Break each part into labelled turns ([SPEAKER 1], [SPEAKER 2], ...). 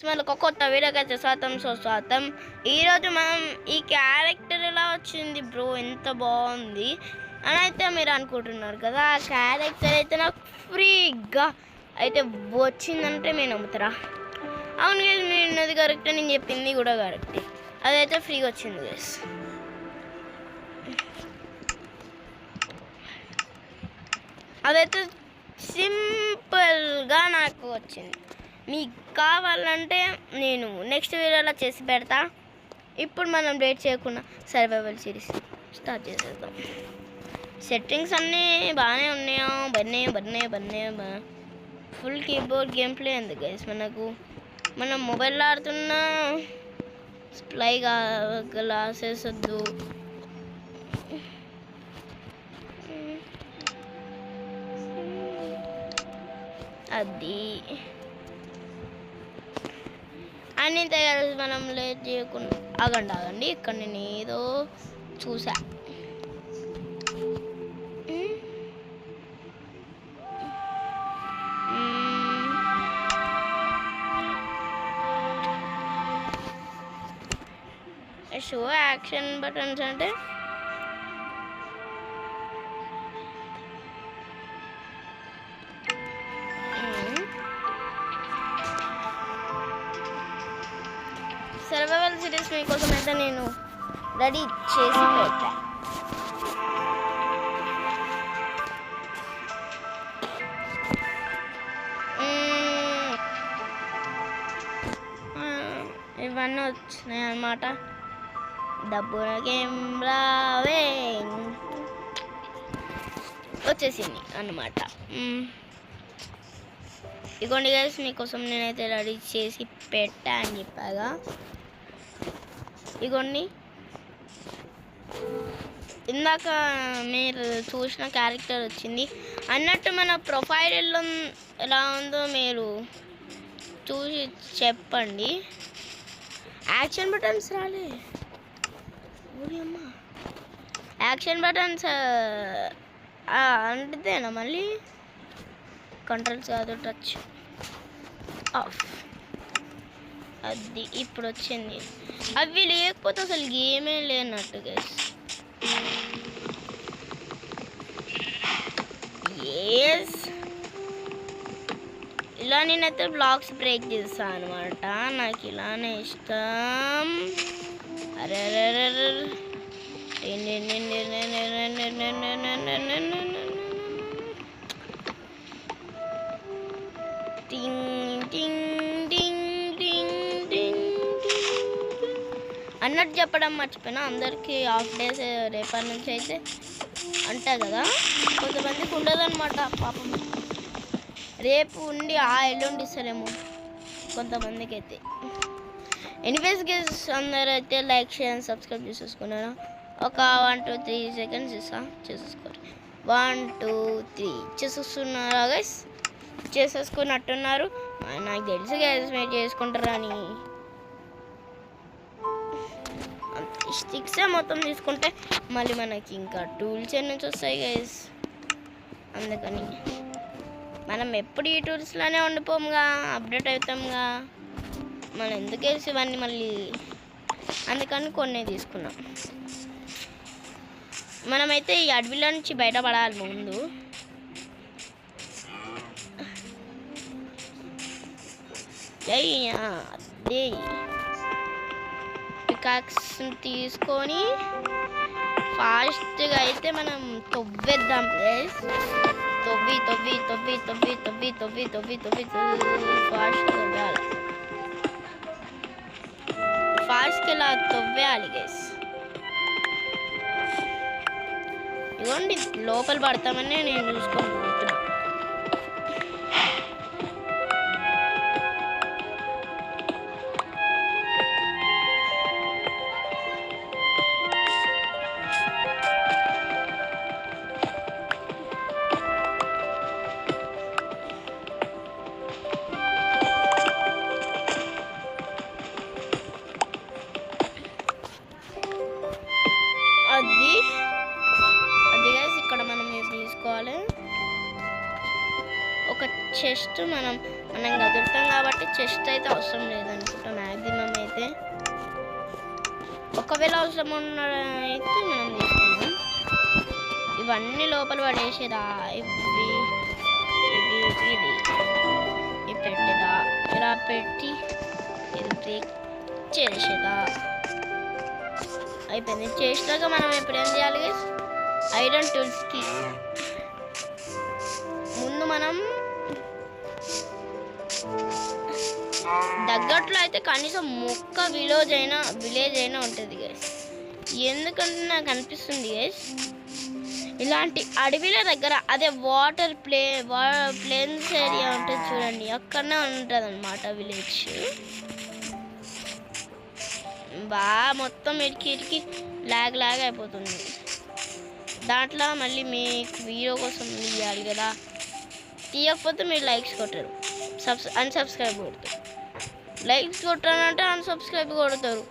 [SPEAKER 1] మనకు కొత్త వీడియోకి స్వాగతం. ఈరోజు మనం ఈ క్యారెక్టర్ ఎలా వచ్చింది బ్రో, ఎంత బాగుంది అని అయితే మీరు అనుకుంటున్నారు కదా. ఆ క్యారెక్టర్ అయితే నాకు ఫ్రీగా అయితే వచ్చిందంటే మీరు నమ్ముతారా? అవును గైస్, మీరు ఉన్నది కరెక్ట్, నేను చెప్పింది కూడా కరెక్ట్. అదైతే ఫ్రీగా వచ్చింది గైస్. అదైతే సింపుల్గా నాకు వచ్చింది. మీకు కావాలంటే నేను నెక్స్ట్ వీడియోలో చేసి పెడతా. ఇప్పుడు మనం లేట్ చేయకుండా సర్వైవల్ సిరీస్ స్టార్ట్ చేసేద్దాం. సెట్టింగ్స్ అన్నీ బాగానే ఉన్నాయా? బన్నే ఫుల్ కీబోర్డ్ గేమ్ ప్లే ఉంది గైస్. మనం మొబైల్లో ఆడుతున్న స్ప్లైగా గ్లాసెస్ వద్దు. అది అన్నీ తయారు. మనం లేట్ చేయకుండా ఆగండి, ఇక్కడ నేను ఏదో చూసా. షో యాక్షన్ బటన్స్ అంటే సర్వైవల్ సిరీస్ మీకోసం అయితే నేను రెడీ చేసి పెట్టా. ఇవన్నీ వచ్చినాయి అన్నమాట. డబ్బుల గేమ్ రావే వచ్చేసింది అన్నమాట. ఇగోండి గైస్, మీకోసం నేనైతే రెడీ చేసి పెట్టా అని చెప్పాగా. ఇగోండి, ఇందాక మీరు చూసిన క్యారెక్టర్ వచ్చింది అన్నట్టు. మన ప్రొఫైల్ ఎలా ఉందో మీరు చూసి చెప్పండి. యాక్షన్ బటన్స్ రాలే, యాక్షన్ బటన్స్ అంటేనా మళ్ళీ కంట్రోల్స్ కాదు, టచ్ ఆఫ్. అది ఇప్పుడు వచ్చింది. అవి లేకపోతే అసలు గేమే లేనట్టు గైస్. ఎస్, ఇలా నేనైతే బ్లాక్స్ బ్రేక్ చేస్తాను అనమాట. నాకు ఇలానే ఇష్టం. అరే అన్నట్టు చెప్పడం మర్చిపోయినా, అందరికీ హాఫ్ డేస్ రేపటి నుంచి అయితే అంటారు కదా. కొంతమందికి ఉండదన్నమాట పాపం. రేపు ఉండి ఎల్లుండి ఇస్తారేమో కొంతమందికి అయితే. ఎనీవేస్ గైస్, అందరూ అయితే లైక్ షేర్ సబ్స్క్రైబ్ చేసేసుకున్నారా? ఒక 1 2 3 సెకండ్స్ చేసేసుకోరు. 1 2 3 చేసేస్తున్నారా గైస్? చేసేసుకున్నట్టున్నారు. నాకు తెలుసు గైస్ మీరు చేసుకుంటారని. స్టిక్స్ మొత్తం తీసుకుంటే మళ్ళీ మనకి ఇంకా టూల్స్ నుంచి వస్తాయి గైస్. అందుకని మనం ఎప్పుడు ఈ టూల్స్లోనే ఉండిపోముగా, అప్డేట్ అవుతాముగా. మనం ఎందుకు వేసి ఇవన్నీ మళ్ళీ, అందుకని కొన్ని తీసుకున్నాం. మనమైతే ఈ అడవిలో నుంచి బయటపడాలి ముందు. అదే పికాక్స్ తీసుకొని ఫాస్ట్గా అయితే మనం తవ్వేద్దాం ప్లేస్. తవ్వి ఫాస్ట్గా తవ్వాలి. ఫాస్ట్గా ఇలా తవ్వేయాలి గైస్. ఇదిగోండి, లోపల పడతామని నేను చూసుకొని పోతున్నా. అది గైస్, ఇక్కడ మనం ఇది తీసుకోవాలి. ఒక చెస్ట్ మనం కదులుతాం కాబట్టి చెస్ట్ అయితే అవసరం లేదనుకుంటా మ్యాక్సిమం అయితే. ఒకవేళ అవసరం అయితే మనం తీసుకుందాం. ఇవన్నీ లోపల పడేసేదా, ఇవి పెట్టేదా, ఇలా పెట్టి ఇది బ్రేక్ చేసేదా. అయిపోయింది. చేసినాక మనం ఇప్పుడు ఏం చేయాలి? ఐరన్ టూల్స్కి ముందు మనం దగ్గరలో అయితే కనీసం మొక్క విలేజ్ అయినా ఉంటుంది గైస్. ఎందుకంటే నాకు అనిపిస్తుంది గైస్, ఇలాంటి అడవిల దగ్గర అదే ప్లేన్స్ ఏరియా ఉంటుంది చూడండి, అక్కడనే ఉంటుంది అన్నమాట విలేజ్. బాగా మొత్తం ఇరికి లాగ్ అయిపోతుంది. దాంట్లో మళ్ళీ మీకు వీడియో కోసం తీయాలి కదా, తీయకపోతే మీరు లైక్స్ కొట్టరు, అన్సబ్స్క్రైబ్ కొడతారు. లైక్స్ కొట్టానంటే అన్సబ్స్క్రైబ్ కొడతారు.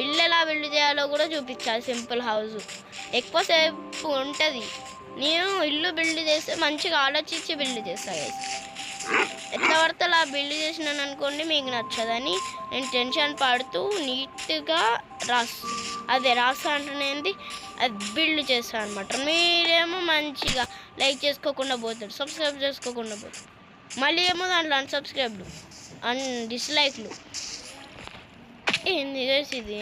[SPEAKER 1] ఇల్లు ఎలా బిల్డ్ చేయాలో కూడా చూపించాలి. సింపుల్ హౌస్ ఎక్కువసేపు ఉంటుంది. నేను ఇల్లు బిల్డ్ చేస్తే మంచిగా ఆలోచించి బిల్డ్ చేస్తాను. ఎట్లా పడితే అలా బిల్డ్ చేసినాను అనుకోండి, మీకు నచ్చదని నేను టెన్షన్ పడుతూ నీట్గా రాస్తా అంటునేది అది బిల్డ్ చేస్తాను అనమాట. మీరేమో మంచిగా లైక్ చేసుకోకుండా పోతారు, సబ్స్క్రైబ్ చేసుకోకుండా పోతారు. మళ్ళీ ఏమో దాంట్లో అన్సబ్స్క్రైబ్లు డిస్లైక్లు. ఏంది గైస్ ఇది?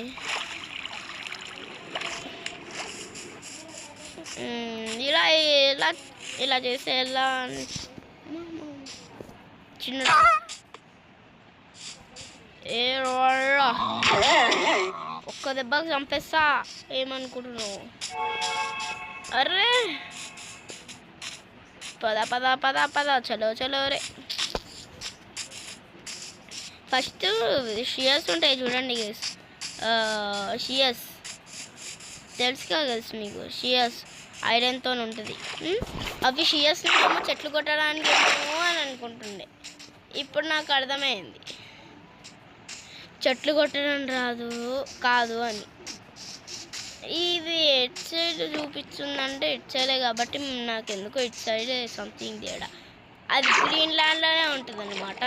[SPEAKER 1] ఇలా చేస్తే ఎలా చిన్న ఒక్క దెబ్బకి చంపేస్తా ఏమనుకుంటున్నావు? అర్రే పద చలో రే. ఫస్ట్ షియర్స్ ఉంటాయి చూడండి గైస్, షియర్స్ తెలుసుగా గైస్ మీకు. షియర్స్ ఐరన్తో ఉంటుంది. అవి షియర్స్ని ఏమో చెట్లు కొట్టడానికి ఏమో అని అనుకుంటుండే. ఇప్పుడు నాకు అర్థమైంది చెట్లు కొట్టడం కాదు అని. ఇది ఎట్ సైడ్ చూపిస్తుందంటే ఇట్ సైడే కాబట్టి నాకు ఎందుకో ఇట్ సైడ్ సంథింగ్ తేడా. అది గ్రీన్ ల్యాండ్లోనే ఉంటుంది అన్నమాట.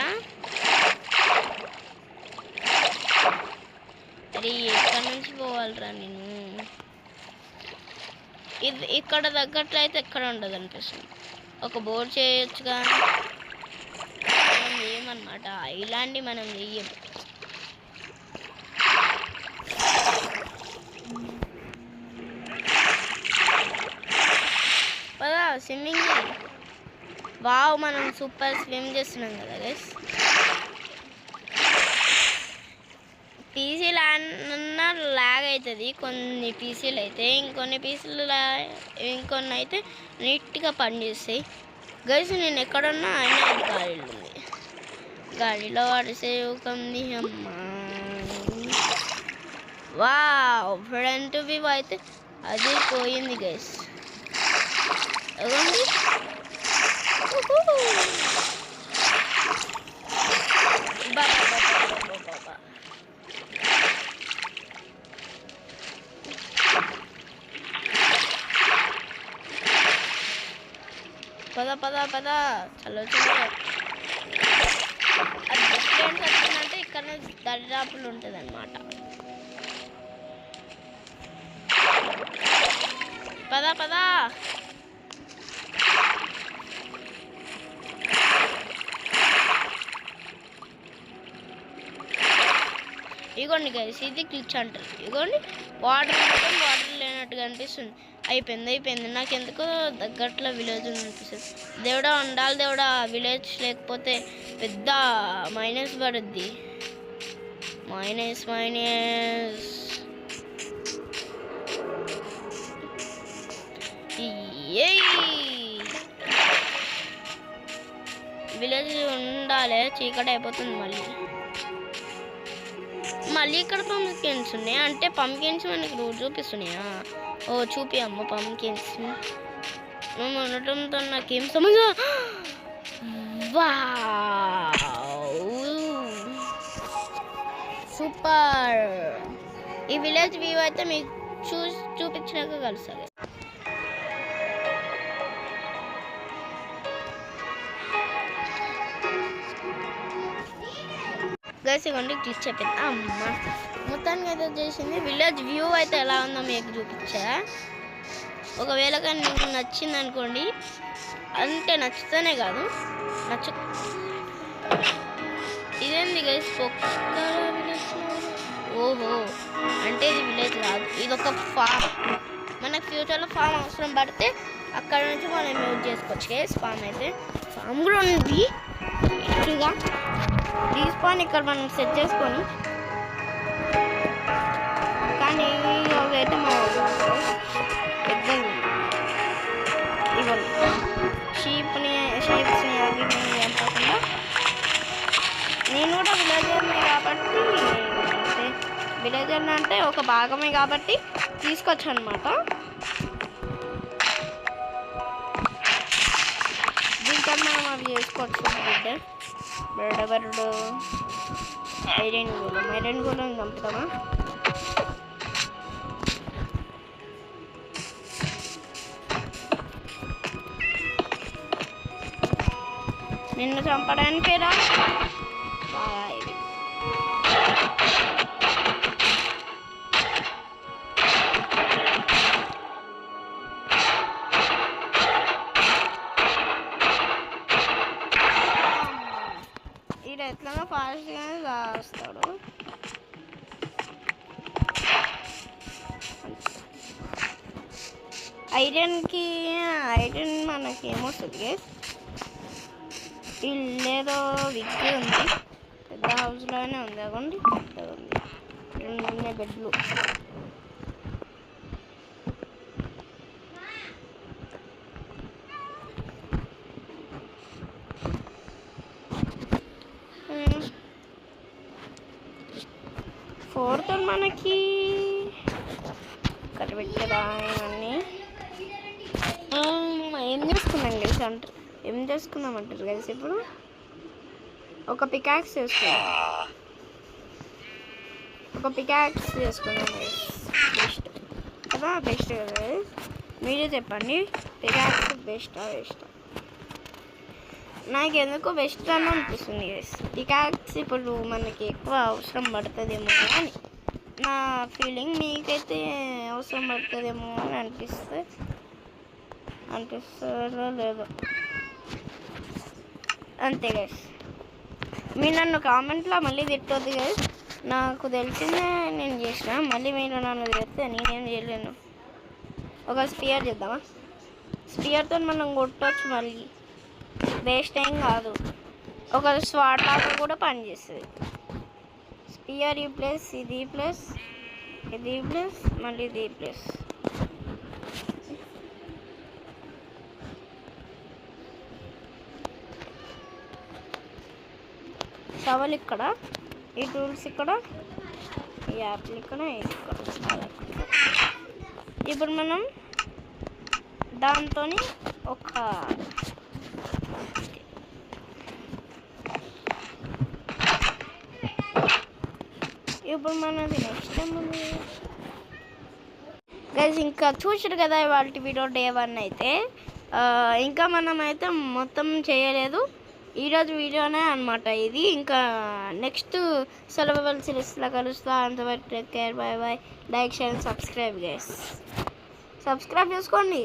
[SPEAKER 1] అరే ఎక్కడి నుంచి పోవాలిరా నేను? ఇది ఇక్కడ తగ్గట్లు అయితే ఎక్కడ ఉండదు అనిపిస్తుంది. ఒక బోర్డు చేయొచ్చుగా. మనం ఏమన్నమాట ఇలాంటి మనం చెయ్యం. పదా స్విమ్మింగ్. వావ్, మనం సూపర్ స్విమ్ చేస్తున్నాం కదా గైస్. పీసీ లాగ్ అవుతుంది కొన్ని పీసీలు అయితే, ఇంకొన్ని అయితే నీట్గా పనిచేస్తాయి గైస్. నేను ఎక్కడున్నా అయినా అది గాలిలో ఉంది. గాలిలో పడిసే ఉంది అమ్మా. వావ్, ఫ్రంట్ వ్యూ అయితే అది పోయింది గైస్. అదండి పద చలో. అది డిఫరెంట్ వచ్చిందంటే ఇక్కడ దరిదాపులు ఉంటుంది అన్నమాట. పద ఇగోండి గైస్, ఇది గ్లిచ్ అంటారు. ఇగోండి వాటర్ లేనట్టుగా అనిపిస్తుంది. అయిపోయింది. నాకు ఎందుకో దగ్గరలో విలేజ్ ఉంది అనిపిస్తుంది. దేవుడా ఉండాలి దేవుడా, విలేజ్ లేకపోతే పెద్ద మైనస్ పడుద్ది. మైనస్ విలేజ్ ఉండాలి. చీకటి అయిపోతుంది మళ్ళీ ఇక్కడ పంకిన్స్ ఉన్నాయి. అంటే పంకిన్స్ మనకి రోజు చూపిస్తున్నాయా? ఓ చూపి అమ్మ పంకిన్స్. మేము ఉండటంతో నాకేం సమస్య. సూపర్. ఈ విలేజ్ వ్యూ అయితే మీకు చూపించినాక కలుస్తుంది. గైస్ ఇవ్వండి క్లిక్ చెప్పింది అమ్మ మొత్తానికి అయితే చేసింది. విలేజ్ వ్యూ అయితే ఎలా ఉందో మీకు చూపించా. ఒకవేళ కానీ మీకు నచ్చింది అనుకోండి, అంటే నచ్చితేనే కాదు ఇదేంది గైస్ విలేజ్? ఓహో అంటే ఇది విలేజ్ కాదు, ఇది ఒక ఫామ్. మనకు ఫ్యూచర్లో ఫామ్ అవసరం పడితే అక్కడ నుంచి మనం యూజ్ చేసుకోవచ్చు గైస్. ఫామ్ అయితే ఫామ్ కూడా ఉంది ఇటుగా. రీస్పాన్ ఇక్కడ మనం సెట్ చేసుకొని, కానీ అయితే మనం పెద్దది ఇవ్వండి షీప్స్ని అవి ఏం కాకుండా. నేను కూడా విలేజర్నే కాబట్టి, విలేజర్ అంటే ఒక భాగమే కాబట్టి తీసుకొచ్చు అనమాట. దీంతో మనం అవి చేసుకోవచ్చు. బెరడు ఐరన్ గోళం చంపుతామా? నిన్ను చంపడానికి రా. ఈడ ఎట్లా ఫాస్ట్గానే రాస్తాడు. ఐరన్ మనకి ఏమొస్తుంది? ఇల్లేదో విగ్గి ఉంది, పెద్ద హౌస్లోనే ఉంది. అవ్వండి పెద్దగా ఉంది, 2 బెడ్లు. ఫోర్త్ మనకి ఇక్కడ పెట్టదా ఇవన్నీ ఏం చేసుకున్నాం కలిసి అంటారు. ఏం చేసుకుందామంటారు కలిసి? ఇప్పుడు ఒక పికాక్స్ చేసుకున్నాం బెస్ట్ కదా? బెస్ట్ కదా? మీరే చెప్పండి, పికాక్స్ బెస్టా? నాకు ఎందుకో బెస్ట్ అని అనిపిస్తుంది గైస్. పికాక్స్ ఇప్పుడు మనకి ఎక్కువ అవసరం పడుతుందేమో అని నా ఫీలింగ్. మీకైతే అవసరం పడుతుందేమో అని అనిపిస్తుందో లేదో అంతే గైస్. మీరు నన్ను కామెంట్లో మళ్ళీ తిట్టొద్దు గైస్. నాకు తెలిసిందే నేను చేసిన, మళ్ళీ మీరు నన్ను తిడితే నేనేం చేయలేను. ఒక స్పియర్ చేద్దామా? స్పియర్తో మనం కొట్టవచ్చు, మళ్ళీ వేస్ట్ ఏం కాదు. ఒక స్వాట్ లాగా కూడా పనిచేస్తుంది. స్పియర్ ప్లస్ ఇది ప్లస్ మళ్ళీ ఇది ప్లస్. సవల్ ఇక్కడ, ఈ టూల్స్ ఇక్కడ, ఈ యాప్లు ఇక్కడ, ఇది ఇక్కడ. ఇప్పుడు మనం దాంతో ఒక ఇప్పుడు మనది నెక్స్ట్ టైం ఉంది గైస్. ఇంకా చూసారు కదా ఇవాళ వీడియో డే 1 అయితే. ఇంకా మనం అయితే మొత్తం చేయలేదు, ఈరోజు వీడియోనే అనమాట ఇది. ఇంకా నెక్స్ట్ సర్వైవల్ సిరీస్లో కలుస్తా. అంతవరకు take care, bye bye. Like, share, subscribe guys. Subscribe చేసుకోండి.